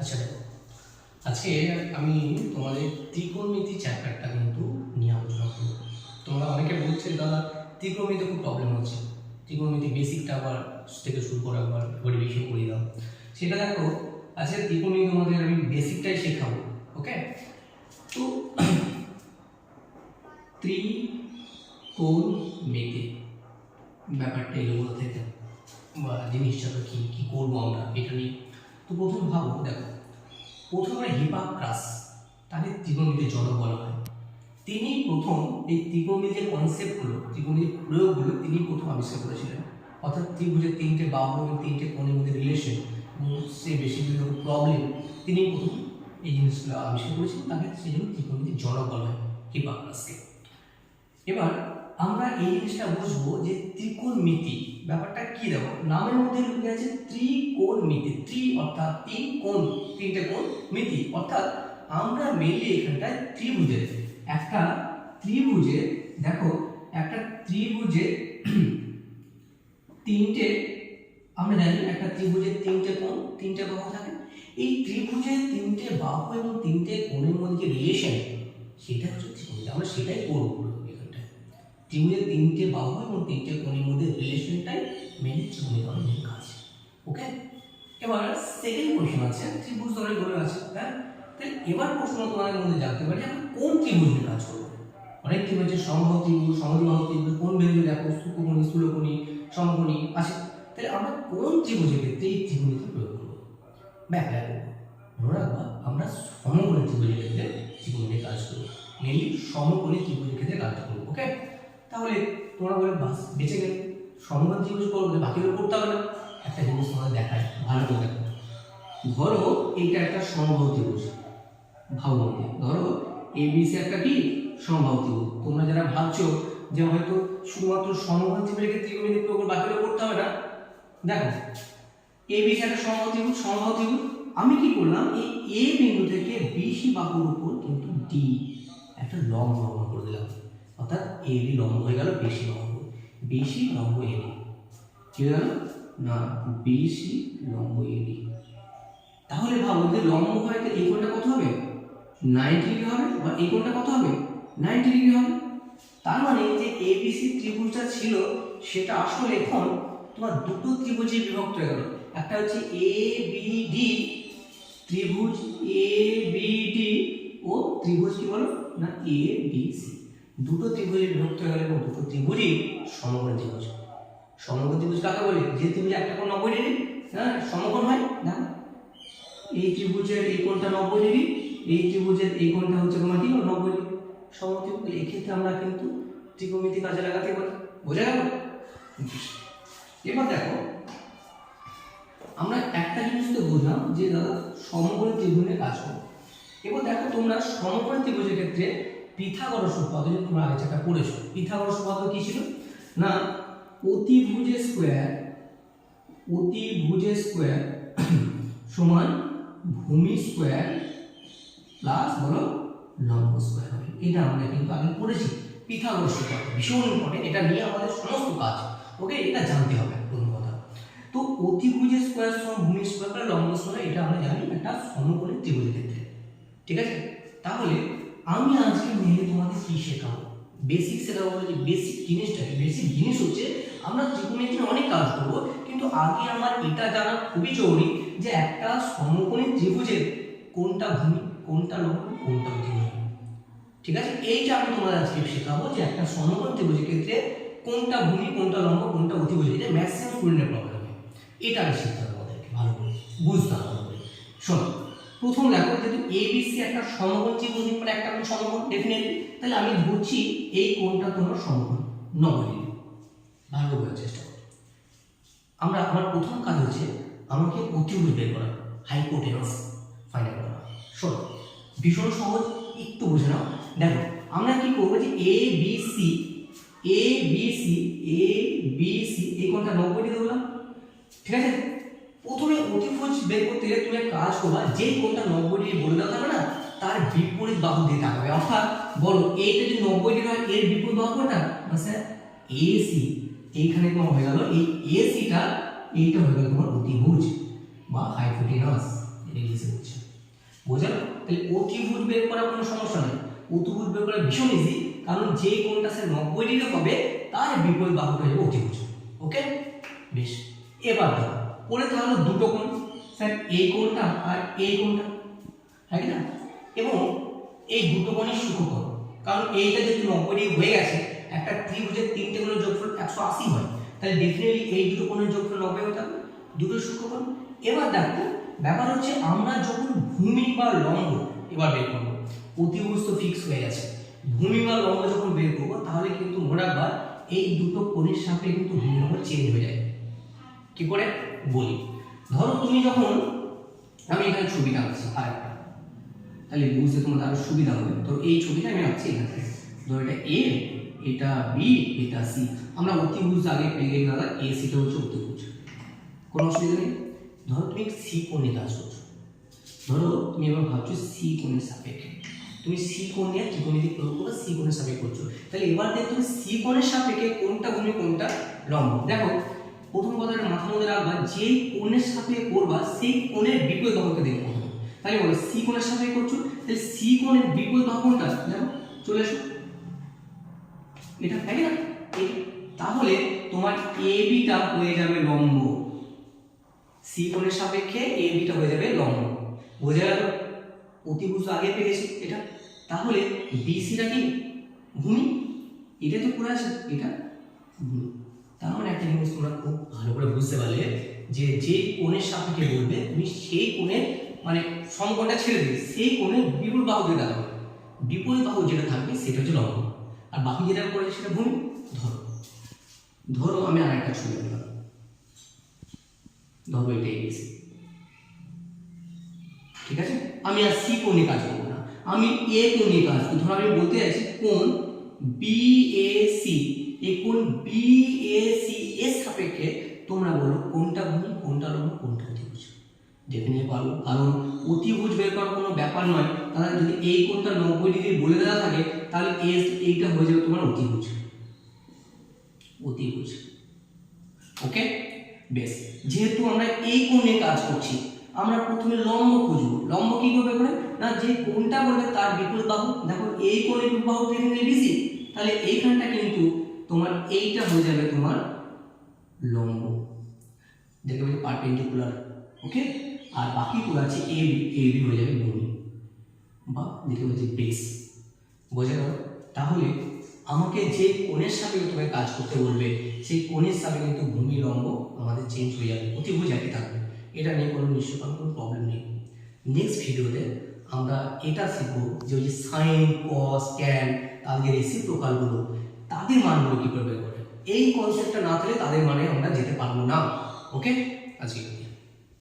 আচ্ছা দেখো, আজকে আমি তোমাদের ত্রিকোণমিতি চ্যাপ্টারটা কিন্তু নিয়ে আলোচনা করবো। তোমরা অনেকে বলছে দাদা ত্রিকোণমিতি খুব প্রবলেম হচ্ছে, ত্রিকোণমিতি বেসিকটা আবার থেকে শুরু করে একবার রিভিশন করিয়ে দাও। সেটা দেখো, আজকে ত্রিকোণমিতি তোমাদের আমি বেসিকটাই শেখাবো। ওকে, তো ত্রিকোণমিতি ব্যাপারটা এগুলো থেকে বা জিনিসটা তো কী কী করবো আমরা এটা নিয়ে। তো প্রথম ভাবো, দেখো প্রথমে হিপাক্রাস, তাকে ত্রিকোণমিতির জনক বলা হয়। তিনি প্রথম এই ত্রিকোণমিতির কনসেপ্টগুলো, ত্রিকোণমিতির প্রয়োগগুলো তিনি প্রথম আবিষ্কার করেছিলেন। অর্থাৎ ত্রিভুজের তিনটে বাহু এবং তিনটে কোণের মধ্যে রিলেশন এবং সে বেশি বিভিন্ন প্রবলেম, তিনি প্রথম এই জিনিসগুলো আবিষ্কার করেছিলেন। তাকে সেই জন্য ত্রিকোণমিতির জনক বলা হয় হিপাক্রাসকে। এবার আমরা এই জিনিসটা বুঝবো যে ত্রিকোণমিতি ব্যাপারটা কি। দেখো নামের মধ্যে লুকিয়ে আছে ত্রিকোণমিতি। ত্রি অর্থাৎ তিন, কোণ তিনটে কোণ, মিতি অর্থাৎ আমরা মেনলি এখানটায় ত্রিভুজের একটা ত্রিভুজে, দেখো একটা ত্রিভুজে তিনটে, আমরা জানি একটা ত্রিভুজের তিনটে কোণ তিনটে বাহু থাকে। এই ত্রিভুজের তিনটে বাহু এবং তিনটে কোণের মধ্যে যে রিলেশন, সেটা হচ্ছে ত্রিকোণমিতি। আমরা সেটাই করবো এখানটায়। ত্রিভুজের তিনটে বাহু এবং তিনটে কোণের মধ্যে রিলেশনটাই মেন ত্রিকোণমিতির মেন কাজ। ওকে, এবার সেকেন্ড কোশ্চেন আছে, ত্রিভুজ ধরে বলে আছে, হ্যাঁ। তাহলে এবার প্রশ্ন তোমাদের মধ্যে জানতে পারি আমরা কোন ত্রিভুজ নিয়ে কাজ করবো। অনেক ত্রিভুজ আছে, সমবাহু ত্রিভুজ, সমদ্বিবাহু ত্রিভুজ, কোন বিন্দু দেখো সূক্ষ্মকোণী, স্থূলকোণী, সমকোণী আছে। তাহলে আমরা কোন ত্রিভুজের ক্ষেত্রে এই ত্রিকোণমিতি প্রয়োগ করবো? ব্যাখ্যা করবো। মনে রাখবা আমরা সমকোণী ত্রিভুজের ক্ষেত্রে ত্রিকোণমিতি কাজ করবো, মেনলি সমকোণী ত্রিভুজের ক্ষেত্রে কাজটা করবো। ওকে, তাহলে তোমরা বলে বাস বেঁচে গেলে, সমকোণী ত্রিভুজ করবো, বাকিগুলো করতে হবে না। একটা জিনিস তোমাদের দেখায়, ভালো করে দেখো। ধরো এইটা একটা সমবাহু ত্রিভুজ, ভাবো ধরো এবিসি একটা কি সমবাহু ত্রিভুজ। তোমরা যারা ভাবছো যে হয়তো শুধুমাত্র সমবাহু ত্রিভুজের ক্ষেত্রে ত্রিকোণমিতি প্রয়োগ করবো, বাকিগুলো করতে হবে না, দেখো এবিসি একটা সমবাহু ত্রিভুজ, সমবাহু ত্রিভুজ। আমি কি করলাম, এই এ বিন্দু থেকে বিসি বাহুর উপর কিন্তু ডি একটা লম্ব অঙ্কন করে দিলাম। অর্থাৎ এবি লম্ব হয়ে গেল বিসি লম্ব, বিসি লম্ব এবি কি হয়ে গেল না, বিসি লম্ব এবি। তাহলে ভাবো যে লম্ব হয় তো এই কোণটা কত হবে, 90 ডিগ্রি হবে, আর এই কোণটা কত হবে, 90 ডিগ্রি হবে। তার মানে যে এবিসি ত্রিভুজটা ছিল সেটা আসলে এখন তোমার দুটো ত্রিভুজে বিভক্ত হয়ে গেল। একটা হচ্ছে এবিডি ত্রিভুজ, এবিডি ও ত্রিভুজ কি বলো না এবিসি, দুটো ত্রিভুজে বিভক্ত হয়ে গেল এবং দুটো ত্রিভুজই সমকোণী ত্রিভুজ। সমকোণী ত্রিভুজ কাকে বলে, যে ত্রিভুজে একটা কোণ 90 ডিগ্রি, হ্যাঁ সমকোণ হয় না। এই ত্রিভুজের এই কোণটা 90 ডিগ্রি, এই ত্রিভুজের এই কোণটা হচ্ছে তোমার কি 90 ডিগ্রি, সমত্রিভুজ। এই ক্ষেত্রে আমরা কিন্তু ত্রিকোণমিতি কাজে লাগাতে পারি। বোঝা গেল? এবার দেখো আমরা একটা জিনিস তো বুঝলাম যে দাদা সমকোণী ত্রিভুজে কাজ করবো। এবার দেখো তোমরা সমকোণী ত্রিভুজের ক্ষেত্রে পিথাগোরাস উপপাদ্য যদি তোমরা আগে একটা পড়েছো, পিথাগোরাস উপপাদ্য কি ছিল না, অতিভুজের স্কোয়ার সমান ভূমি স্কোয়ার প্লাস বলো লম্ব স্কোয়ার হবে। এটা আমরা কিন্তু আগে পড়েছি, পিথাগোরাস উপপাদ্য ভীষণ ইম্পর্টেন্ট, এটা নিয়ে আমাদের সমস্ত কাজ। ওকে, এটা জানতে হবে প্রথম কথা। তো অতিভুজের স্কোয়ার সমান ভূমি স্কোয়ার প্লাস লম্ব স্কোয়ার, এটা আমরা জানি একটা সমকোণী ত্রিভুজের ক্ষেত্রে। ঠিক আছে, তাহলে আমি আজকে মেনলি তোমাদের কি শেখাবো, বেসিক শেখাবো। যে বেসিক জিনিসটা, বেসিক জিনিস হচ্ছে আমরা ত্রিকোণমিতির অনেক কাজ করব, কিন্তু আগে আমার এটা জানা খুবই জরুরি যে একটা সমকোণী ত্রিভুজের কোনটা ভূমি, কোনটা লম্ব, কোনটা অতিভুজ। ঠিক আছে, এইটা আমি তোমাদের আজকে শেখাবো যে একটা সমকোণী ত্রিভুজের ক্ষেত্রে কোনটা ভূমি, কোনটা লম্ব, কোনটা অতিভুজ। এটা ম্যাক্সিমাম স্টুডেন্টের প্রবলেম, এটা আমি শিখতে হবে আমাদেরকে, ভালো করে বুঝতে হবে। শোনো, প্রথম দেখো যেহেতু এবিসি একটা সমকোণ ত্রিভুজ, মানে একটা কোণ সমকোণ ডেফিনেটলি, তাহলে আমি ধরছি এই কোণটা তোমার সমকোণ 90 ডিগ্রি। ভালো বোঝার চেষ্টা করো। আমার প্রথম কাজ হচ্ছে আমাকে অতিভুজ বের করা, হাইপোটেনাস ফাইন্ড আউট করা। শোনো ভীষণ সহজ, একটু বুঝে নাও। দেখো আমরা কি করবো যে এবিসি এই কোণটা 90 ডিগ্রি ধরলাম। ঠিক আছে, প্রথমে অতিভুজ বের করতে গেলে তুমি এক কাজ করবা, যে কোণটা 90 ডিগ্রি বলে দেওয়া থাকবে না, তার বিপরীত বাহু দিয়ে তাকাবে। অর্থাৎ বলো এইটা যদি 90 ডিগ্রি হয়, এর বিপরীত বাহু কোনটা, স্যার এসি। এইখানে তোমার হয়ে গেল এই এসিটা, এইটা হয়ে গেল তোমার অতিভুজ বা হাইপোটেনাস। এটা ইংলিশে বলছে, বোঝা? তাহলে অতিভুজ বের করার কোনো সমস্যা নেই, অতিভুজ বের করা ভীষণ ইজি, কারণ যে কোণটা স্যার 90 ডিগ্রি হবে তার বিপরীত বাহুটা হয়ে যাবে অতিভুজ। ওকে, বেশ। এবার দেখো পরে তাহলে দুটো কোণ, স্যার এই কোণটা আর এই কোণটা, তাই না? এবং এই দুটো কোণই সূক্ষ্মকোণ, কারণ এইটা যদি 90 ডিগ্রি হয়ে গেছে, একটা ত্রিভুজের তিনটে কোণের যোগফল 180 হয়, তাহলে ডেফিনেটলি এই দুটো কোণের যোগফল 90 হতে হবে, দুটো সূক্ষ্মকোণ। এবার দেখো ব্যাপার হচ্ছে আমরা যখন ভূমি বা লম্ব এবার বের করবো, অতিভুজ তো ফিক্স হয়ে গেছে, ভূমি বা লম্ব যখন বের করবো তাহলে কিন্তু মনে রাখবা এই দুটো কোণের সাপেক্ষে কিন্তু ভূমি লম্ব চেঞ্জ হয়ে যায়। কি করে বলি, ধরো তুমি যখন, আমি এখানে ছবিটা আঁকছি আরেকটা, তাহলে বুঝতে তোমাদের আরো সুবিধা হবে। তো এই ছবিটা আমি আঁকছি এখানে, ধরো এটা এ, এটা বি, এটা সি। আমরা অতিভুজ আগে পেয়ে গেছি দাদা, এ সিটা হচ্ছে অতিভুজ, কোনো অসুবিধা নেই। ধরো তুমি সি কোণে কাজ করছো, ধরো তুমি এবার ভাবছো সি কোণের সাপেক্ষে, তুমি সি কোণ নিয়ে ত্রিকোণমিতি প্রয়োগ করে সি কোণের সাপেক্ষে করছো, তাহলে এবার দেখো তুমি সি কোণের সাপেক্ষে কোনটা ভূমি কোনটা লম্ব। দেখো প্রথম কথাটা মাথার মধ্যে রাখবা, যেই কোণের সাপেক্ষে করবা সেই কোণের বিপরীত বাহুকে দেখে করতে হবে। তাহলে বলো সি কোণের সাপেক্ষে করছো, তাহলে সি কোণের বিপরীত বাহু কোনটা, দেখো চলে এসো, এটা তাই না? তাহলে তোমার এ বিটা হয়ে যাবে লম্ব, সি কোণের সাপেক্ষে এ বিটা হয়ে যাবে লম্ব, বোঝা গেল? অতিভুজ আগে পেয়ে গেছি এটা, তাহলে বিসিটা কি ভূমি, এটা তো পুরো আছে, এটা ভূমি। তার মানে একটা জিনিস তোমরা খুব ভালো করে বুঝতে পারলে যে যে কোণের সাপেক্ষে বলবে তুমি সেই কোণের মানে সমকোণটা ছেড়ে দিবে, সেই কোণের বিপরীত বাহু যেটা হবে, বিপরীত বাহু যেটা থাকবে সেটা হচ্ছে লম্ব, আর বাকি যেটা করেছে সেটা ভূমি। ধরো ধরো আমি আর একটা ছবি দিলাম, ধরো এটা এসে, ঠিক আছে? আমি আর সি কোণে কাজ করবো না, আমি এ কোণে কাজ করব। ধরো আমি বলতে চাইছি কোণ বিএসি, এই কোণ বিএসি এর সাপেক্ষে তোমরা বলো কোনটা ভূমি কোনটা লম্ব কোনটা অতিভুজ, দেখে নিয়ে পারবো, কারণ অতিভুজ বের করার কোনো ব্যাপার নয়। তাহলে যদি এই কোণটা 90 ডিগ্রি বলে দেওয়া থাকে তাহলে এইটা হয়ে যাবে তোমার অতিভুজ, অতিভুজ। ওকে, বেশ। যেহেতু আমরা এই কোণে কাজ করছি, আমরা প্রথমে লম্ব খুঁজবো। লম্ব কি করবে করে না, যে কোণটা বলবে তার বিপরীত বাহু, দেখো এই কোণের বিপরীত বাহু থেকে বিসি, তাহলে এইখানটা কিন্তু তোমার এইটা হয়ে যাবে তোমার লম্ব, দেখবে যে পারপেন্ডিকুলার। ওকে, আর বাকিগুলো আছে এ বি হয়ে যাবে ভূমি বা দেখবে যে বেস, বোঝা গেল? তাহলে আমাকে যে কোণের সাপেক্ষে তোমাকে কাজ করতে বলবে সেই কোণের সাপেক্ষে কিন্তু ভূমি লম্ব আমাদের চেঞ্জ হয়ে যাবে, অতিভুজ একই থাকবে, এটা নিয়ে কোনো নিশ্চয়তা কোনো প্রবলেম নেই। নেক্সট ভিডিওতে আমরা এটা শিখবো যে ওই যে সাইন কস ট্যান তাদের রেসিপ্রোকালগুলো, তাদের মানগুলো কী করে বের করে। এই কনসেপ্টটা না থাকলে তাদের মানে আমরা যেতে পারবো না। ওকে, আজকে